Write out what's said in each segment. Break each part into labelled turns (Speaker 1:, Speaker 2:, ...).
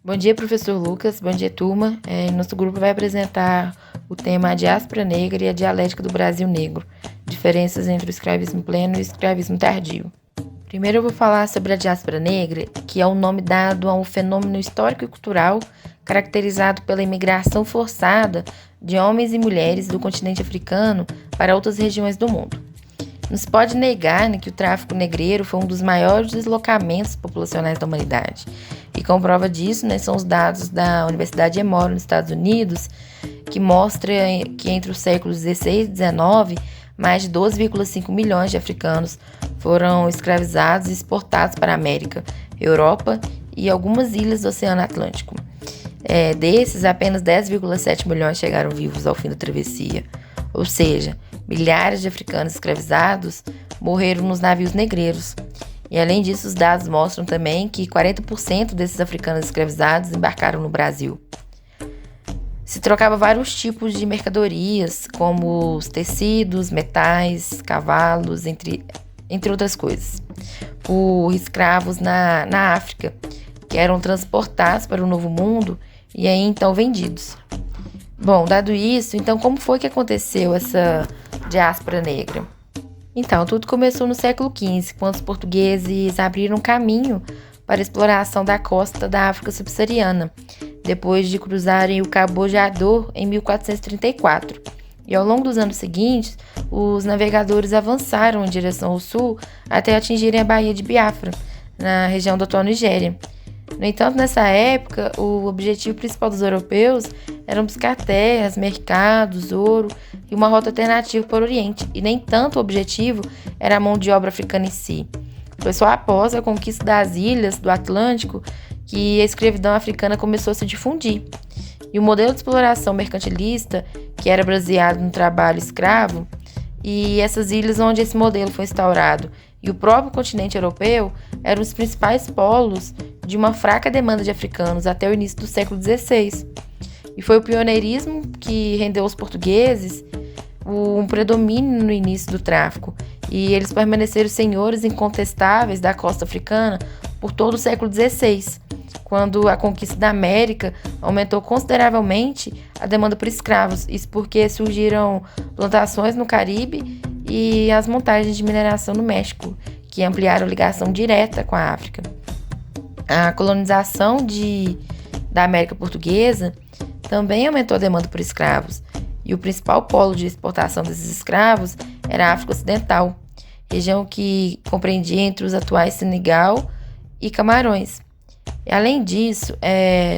Speaker 1: Bom dia, professor Lucas. Bom dia, turma. Nosso grupo vai apresentar o tema A Diáspora Negra e a Dialética do Brasil Negro, diferenças entre o escravismo pleno e o escravismo tardio. Primeiro eu vou falar sobre a diáspora negra, que é o nome dado a um fenômeno histórico e cultural caracterizado pela imigração forçada de homens e mulheres do continente africano para outras regiões do mundo. Não se pode negar, que o tráfico negreiro foi um dos maiores deslocamentos populacionais da humanidade. E como prova disso, são os dados da Universidade Emory, nos Estados Unidos, que mostra que entre os séculos XVI e XIX, mais de 12,5 milhões de africanos foram escravizados e exportados para a América, Europa e algumas ilhas do Oceano Atlântico. Desses, apenas 10,7 milhões chegaram vivos ao fim da travessia. Ou seja, milhares de africanos escravizados morreram nos navios negreiros. E além disso, os dados mostram também que 40% desses africanos escravizados embarcaram no Brasil. Se trocava vários tipos de mercadorias, como os tecidos, metais, cavalos, entre outras coisas, por escravos na África, que eram transportados para o Novo Mundo e aí então vendidos. Bom, dado isso, então como foi que aconteceu essa diáspora negra? Então, tudo começou no século XV, quando os portugueses abriram caminho para a exploração da costa da África subsaariana, depois de cruzarem o Cabo Bojador em 1434. E ao longo dos anos seguintes, os navegadores avançaram em direção ao sul até atingirem a Baía de Biafra, na região da atual Nigéria. No entanto, nessa época, o objetivo principal dos europeus era buscar terras, mercados, ouro e uma rota alternativa para o Oriente, e nem tanto o objetivo era a mão de obra africana em si. Foi só após a conquista das ilhas do Atlântico que a escravidão africana começou a se difundir. E o modelo de exploração mercantilista, que era baseado no trabalho escravo, e essas ilhas onde esse modelo foi instaurado, e o próprio continente europeu eram os principais polos de uma fraca demanda de africanos até o início do século XVI. E foi o pioneirismo que rendeu aos portugueses um predomínio no início do tráfico, e eles permaneceram senhores incontestáveis da costa africana por todo o século XVI, quando a conquista da América aumentou consideravelmente a demanda por escravos. Isso porque surgiram plantações no Caribe e as montagens de mineração no México, que ampliaram a ligação direta com a África. A colonização da América Portuguesa também aumentou a demanda por escravos, e o principal polo de exportação desses escravos era a África Ocidental, região que compreendia entre os atuais Senegal e Camarões. E além disso,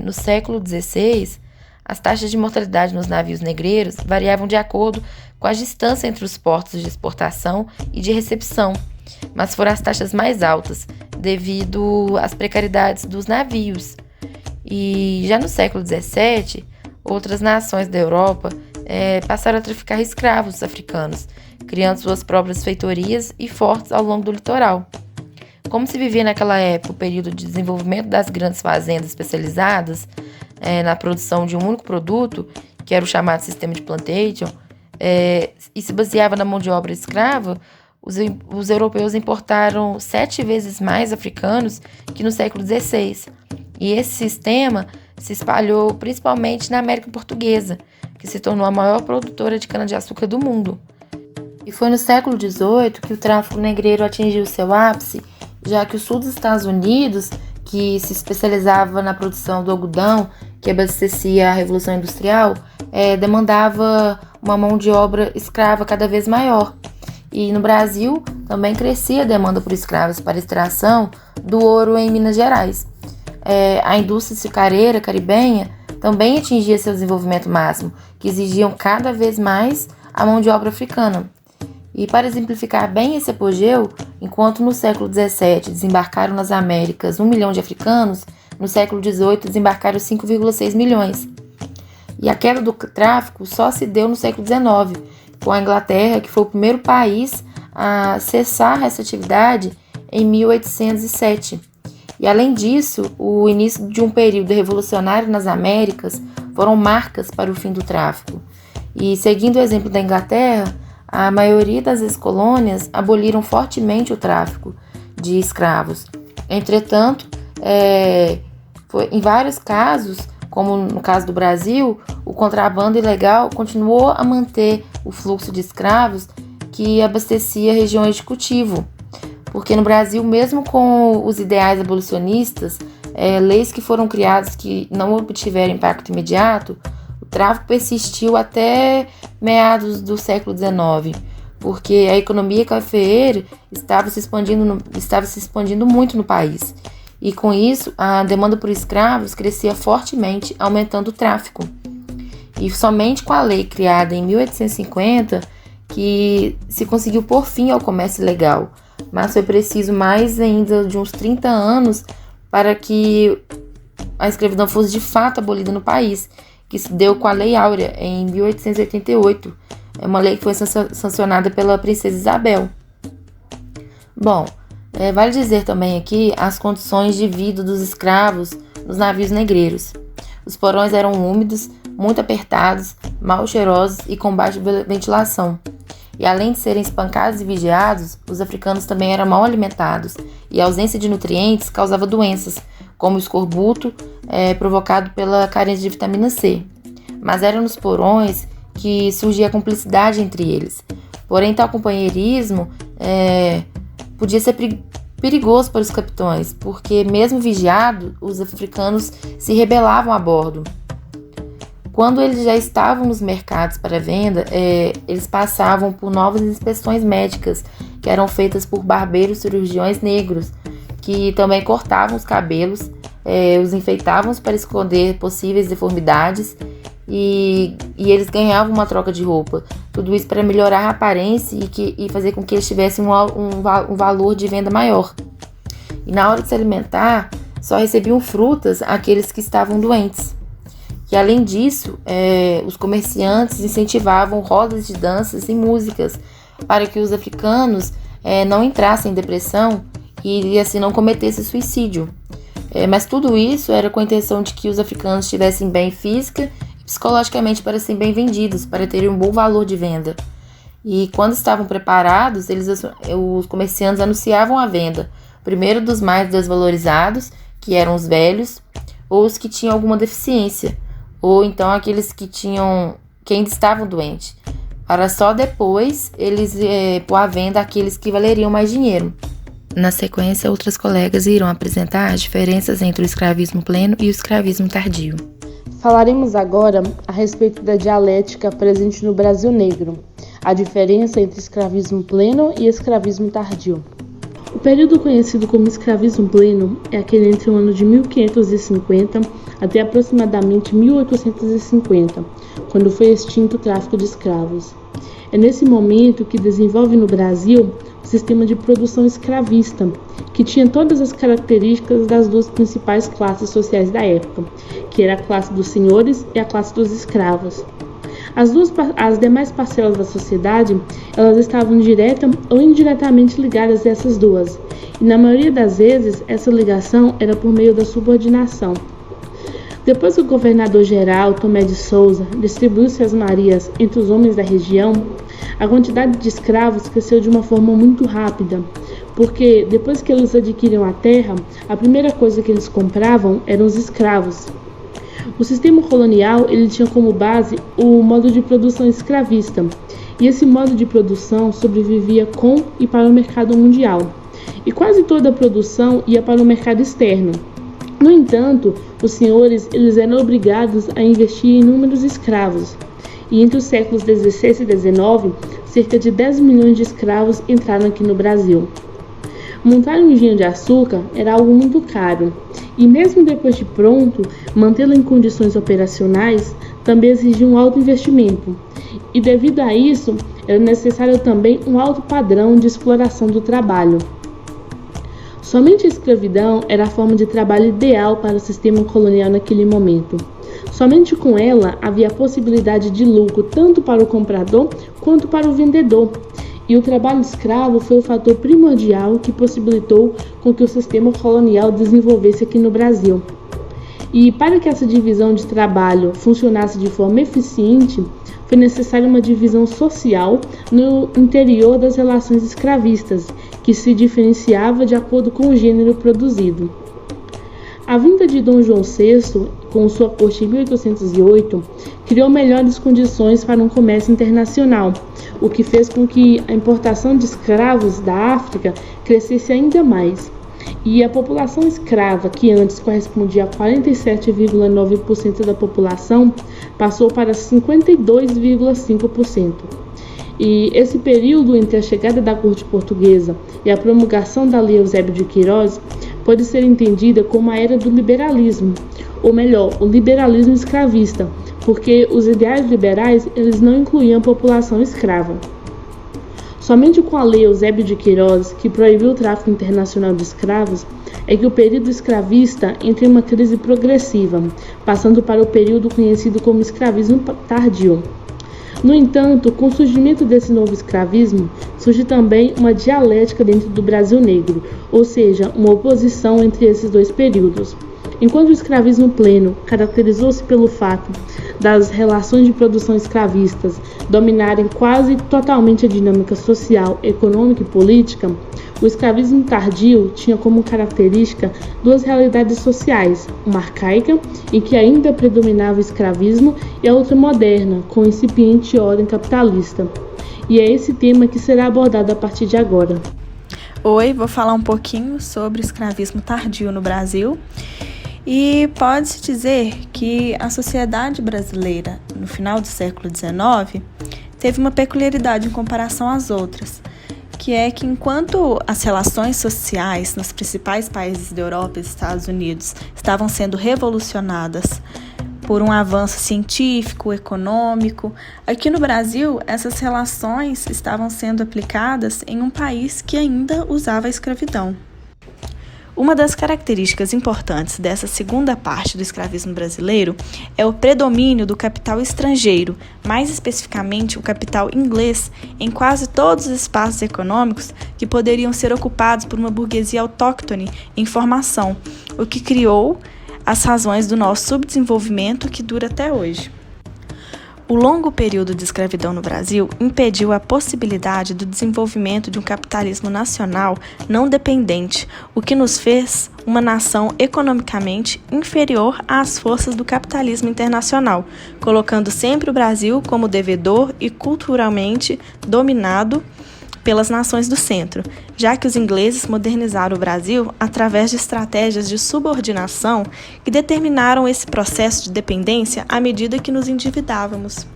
Speaker 1: no século XVI, as taxas de mortalidade nos navios negreiros variavam de acordo com a distância entre os portos de exportação e de recepção, mas foram as taxas mais altas devido às precariedades dos navios. E já no século XVII, outras nações da Europa passaram a traficar escravos africanos, criando suas próprias feitorias e fortes ao longo do litoral. Como se vivia naquela época o período de desenvolvimento das grandes fazendas especializadas na produção de um único produto, que era o chamado sistema de plantation, e se baseava na mão de obra escrava, os europeus importaram 7 vezes mais africanos que no século XVI. E esse sistema se espalhou principalmente na América Portuguesa, que se tornou a maior produtora de cana-de-açúcar do mundo. E foi no século XVIII que o tráfico negreiro atingiu seu ápice, já que o sul dos Estados Unidos, que se especializava na produção do algodão, que abastecia a Revolução Industrial, demandava uma mão de obra escrava cada vez maior. E no Brasil também crescia a demanda por escravos para extração do ouro em Minas Gerais. A indústria açucareira caribenha também atingia seu desenvolvimento máximo, que exigiam cada vez mais a mão de obra africana. E para exemplificar bem esse apogeu, enquanto no século XVII desembarcaram nas Américas 1 milhão de africanos, no século XVIII desembarcaram 5,6 milhões. E a queda do tráfico só se deu no século XIX, com a Inglaterra, que foi o primeiro país a cessar essa atividade em 1807. E além disso, o início de um período revolucionário nas Américas foram marcas para o fim do tráfico. E seguindo o exemplo da Inglaterra, a maioria das ex-colônias aboliram fortemente o tráfico de escravos. Entretanto, Em vários casos, como no caso do Brasil, o contrabando ilegal continuou a manter o fluxo de escravos que abastecia regiões de cultivo. Porque no Brasil, mesmo com os ideais abolicionistas, leis que foram criadas que não obtiveram impacto imediato, o tráfico persistiu até meados do século XIX, porque a economia cafeeira estava se expandindo muito no país. E com isso, a demanda por escravos crescia fortemente, aumentando o tráfico. E somente com a lei criada em 1850 que se conseguiu pôr fim ao comércio ilegal. Mas foi preciso mais ainda de uns 30 anos para que a escravidão fosse de fato abolida no país, que se deu com a Lei Áurea em 1888. É uma lei que foi sancionada pela princesa Isabel. Bom, vale dizer também aqui as condições de vida dos escravos nos navios negreiros. Os porões eram úmidos, muito apertados, mal cheirosos e com baixa ventilação. E além de serem espancados e vigiados, os africanos também eram mal alimentados e a ausência de nutrientes causava doenças, como o escorbuto, provocado pela carência de vitamina C. Mas era nos porões que surgia a cumplicidade entre eles. Porém, tal companheirismo podia ser perigoso para os capitães, porque mesmo vigiados, os africanos se rebelavam a bordo. Quando eles já estavam nos mercados para venda, eles passavam por novas inspeções médicas, que eram feitas por barbeiros cirurgiões negros, que também cortavam os cabelos, os enfeitavam para esconder possíveis deformidades, e eles ganhavam uma troca de roupa. Tudo isso para melhorar a aparência e fazer com que eles tivessem um valor de venda maior. E na hora de se alimentar, só recebiam frutas aqueles que estavam doentes. E além disso, os comerciantes incentivavam rodas de danças e músicas para que os africanos não entrassem em depressão e assim não cometessem suicídio. Mas tudo isso era com a intenção de que os africanos estivessem bem física e psicologicamente para serem bem vendidos, para terem um bom valor de venda. E quando estavam preparados, os comerciantes anunciavam a venda, primeiro dos mais desvalorizados, que eram os velhos, ou os que tinham alguma deficiência, ou então aqueles que ainda estavam doentes, para só depois eles pôr à venda aqueles que valeriam mais dinheiro. Na sequência, outras colegas irão apresentar as diferenças entre o escravismo pleno e o escravismo tardio.
Speaker 2: Falaremos agora a respeito da dialética presente no Brasil negro, a diferença entre escravismo pleno e escravismo tardio. O período conhecido como escravismo pleno é aquele entre o ano de 1550 até aproximadamente 1850, quando foi extinto o tráfico de escravos. É nesse momento que desenvolve no Brasil o sistema de produção escravista, que tinha todas as características das duas principais classes sociais da época, que era a classe dos senhores e a classe dos escravos. As demais parcelas da sociedade, elas estavam direta ou indiretamente ligadas a essas duas, e na maioria das vezes essa ligação era por meio da subordinação. Depois que o governador-geral Tomé de Souza distribuiu-se as Marias entre os homens da região, a quantidade de escravos cresceu de uma forma muito rápida, porque depois que eles adquiriam a terra, a primeira coisa que eles compravam eram os escravos. O sistema colonial ele tinha como base o modo de produção escravista, e esse modo de produção sobrevivia com e para o mercado mundial, e quase toda a produção ia para o mercado externo. No entanto, os senhores eles eram obrigados a investir em inúmeros escravos, e entre os séculos XVI e XIX, cerca de 10 milhões de escravos entraram aqui no Brasil. Montar um engenho de açúcar era algo muito caro, e mesmo depois de pronto, mantê-lo em condições operacionais também exigia um alto investimento, e devido a isso, era necessário também um alto padrão de exploração do trabalho. Somente a escravidão era a forma de trabalho ideal para o sistema colonial naquele momento. Somente com ela havia a possibilidade de lucro tanto para o comprador quanto para o vendedor. E o trabalho escravo foi o fator primordial que possibilitou com que o sistema colonial desenvolvesse aqui no Brasil. E para que essa divisão de trabalho funcionasse de forma eficiente, foi necessária uma divisão social no interior das relações escravistas, que se diferenciava de acordo com o gênero produzido. A vinda de Dom João VI, com sua corte em 1808, criou melhores condições para um comércio internacional, o que fez com que a importação de escravos da África crescesse ainda mais. E a população escrava, que antes correspondia a 47,9% da população, passou para 52,5%. E esse período entre a chegada da corte portuguesa e a promulgação da Lei Eusébio de Queiroz pode ser entendida como a era do liberalismo, ou melhor, o liberalismo escravista, porque os ideais liberais eles não incluíam a população escrava. Somente com a Lei Eusébio de Queiroz, que proibiu o tráfico internacional de escravos, é que o período escravista entra em uma crise progressiva, passando para o período conhecido como escravismo tardio. No entanto, com o surgimento desse novo escravismo, surge também uma dialética dentro do Brasil negro, ou seja, uma oposição entre esses dois períodos. Enquanto o escravismo pleno caracterizou-se pelo fato das relações de produção escravistas dominarem quase totalmente a dinâmica social, econômica e política, o escravismo tardio tinha como característica duas realidades sociais, uma arcaica, em que ainda predominava o escravismo, e a outra moderna, com incipiente ordem capitalista. E é esse tema que será abordado a partir de agora.
Speaker 3: Oi, vou falar um pouquinho sobre o escravismo tardio no Brasil. E pode-se dizer que a sociedade brasileira, no final do século XIX, teve uma peculiaridade em comparação às outras, que é que enquanto as relações sociais nos principais países da Europa e dos Estados Unidos estavam sendo revolucionadas por um avanço científico, econômico, aqui no Brasil essas relações estavam sendo aplicadas em um país que ainda usava a escravidão. Uma das características importantes dessa segunda parte do escravismo brasileiro é o predomínio do capital estrangeiro, mais especificamente o capital inglês, em quase todos os espaços econômicos que poderiam ser ocupados por uma burguesia autóctone em formação, o que criou as razões do nosso subdesenvolvimento que dura até hoje. O longo período de escravidão no Brasil impediu a possibilidade do desenvolvimento de um capitalismo nacional não dependente, o que nos fez uma nação economicamente inferior às forças do capitalismo internacional, colocando sempre o Brasil como devedor e culturalmente dominado pelas nações do centro, já que os ingleses modernizaram o Brasil através de estratégias de subordinação que determinaram esse processo de dependência à medida que nos endividávamos.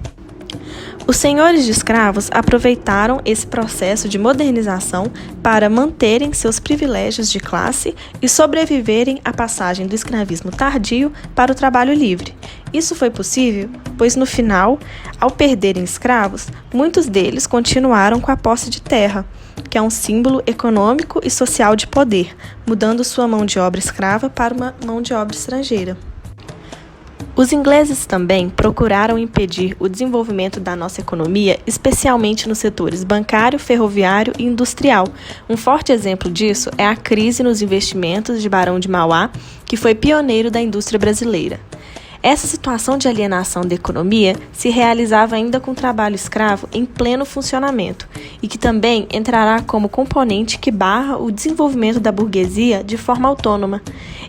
Speaker 3: Os senhores de escravos aproveitaram esse processo de modernização para manterem seus privilégios de classe e sobreviverem à passagem do escravismo tardio para o trabalho livre. Isso foi possível, pois no final, ao perderem escravos, muitos deles continuaram com a posse de terra, que é um símbolo econômico e social de poder, mudando sua mão de obra escrava para uma mão de obra estrangeira. Os ingleses também procuraram impedir o desenvolvimento da nossa economia, especialmente nos setores bancário, ferroviário e industrial. Um forte exemplo disso é a crise nos investimentos de Barão de Mauá, que foi pioneiro da indústria brasileira. Essa situação de alienação da economia se realizava ainda com o trabalho escravo em pleno funcionamento e que também entrará como componente que barra o desenvolvimento da burguesia de forma autônoma.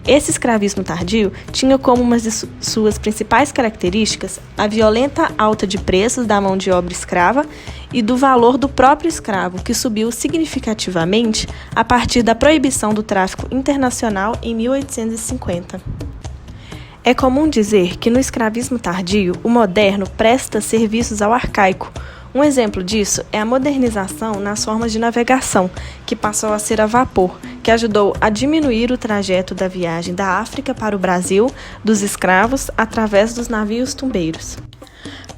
Speaker 3: Esse escravismo tardio tinha como uma de suas principais características a violenta alta de preços da mão de obra escrava e do valor do próprio escravo, que subiu significativamente a partir da proibição do tráfico internacional em 1850. É comum dizer que no escravismo tardio, o moderno presta serviços ao arcaico. Um exemplo disso é a modernização nas formas de navegação, que passou a ser a vapor, que ajudou a diminuir o trajeto da viagem da África para o Brasil dos escravos através dos navios tumbeiros.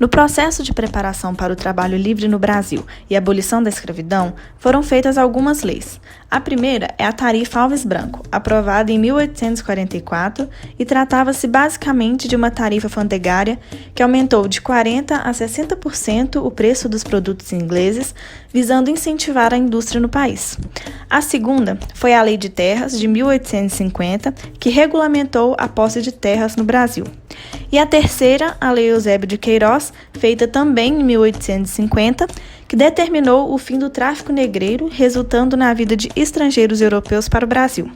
Speaker 3: No processo de preparação para o trabalho livre no Brasil e abolição da escravidão, foram feitas algumas leis. A primeira é a Tarifa Alves Branco, aprovada em 1844, e tratava-se basicamente de uma tarifa alfandegária que aumentou de 40% a 60% o preço dos produtos ingleses, visando incentivar a indústria no país. A segunda foi a Lei de Terras, de 1850, que regulamentou a posse de terras no Brasil. E a terceira, a Lei Eusébio de Queiroz, feita também em 1850, que determinou o fim do tráfico negreiro, resultando na vida de estrangeiros europeus para o Brasil.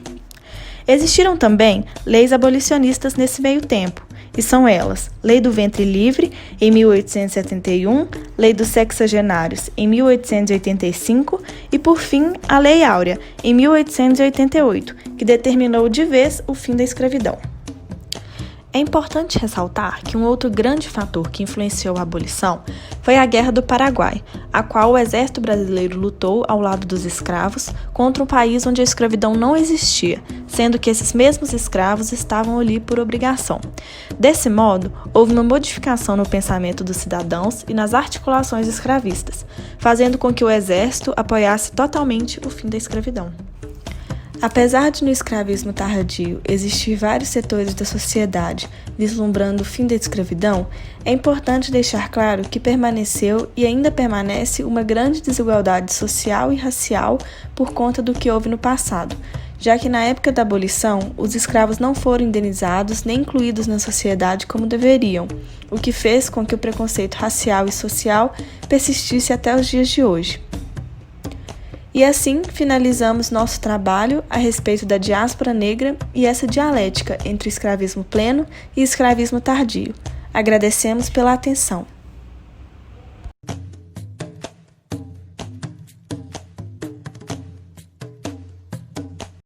Speaker 3: Existiram também leis abolicionistas nesse meio tempo, e são elas: Lei do Ventre Livre, em 1871, Lei dos Sexagenários, em 1885 e, por fim, a Lei Áurea, em 1888, que determinou de vez o fim da escravidão. É importante ressaltar que um outro grande fator que influenciou a abolição foi a Guerra do Paraguai, a qual o exército brasileiro lutou ao lado dos escravos contra um país onde a escravidão não existia, sendo que esses mesmos escravos estavam ali por obrigação. Desse modo, houve uma modificação no pensamento dos cidadãos e nas articulações escravistas, fazendo com que o exército apoiasse totalmente o fim da escravidão. Apesar de no escravismo tardio existir vários setores da sociedade vislumbrando o fim da escravidão, é importante deixar claro que permaneceu e ainda permanece uma grande desigualdade social e racial por conta do que houve no passado, já que na época da abolição os escravos não foram indenizados nem incluídos na sociedade como deveriam, o que fez com que o preconceito racial e social persistisse até os dias de hoje. E assim finalizamos nosso trabalho a respeito da diáspora negra e essa dialética entre escravismo pleno e escravismo tardio. Agradecemos pela atenção.